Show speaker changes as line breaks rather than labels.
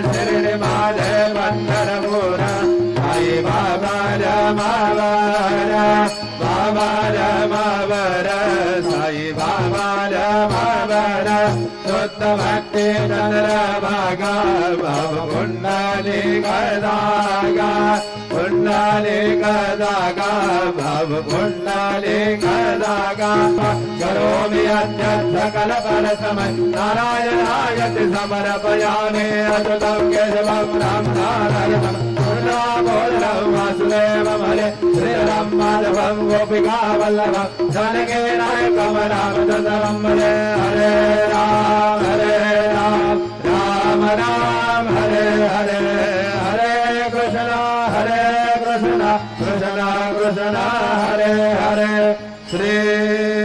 शिरडी माझे पंढरपूर आई बाबा रमावर बाबा रमावर साई बाबा रमावर शुद्ध भक्ती चंद्रभागा भव पुंडली गदागा पुंडली गदागा भव पुंडली गदागा करोमि अत्यंत कल्परसमय नारायणायति समर्पयामि अच्युतं केशवं राम नारायणं पूर्णामोदरं वासुदेवं हरे श्रीराम माधवं गोपिका वल्लभं जानकी नायकं रामचन्द्रं हरे हरे राम राम राम हरे हरे हरे कृष्ण कृष्ण कृष्ण हरे हरे श्री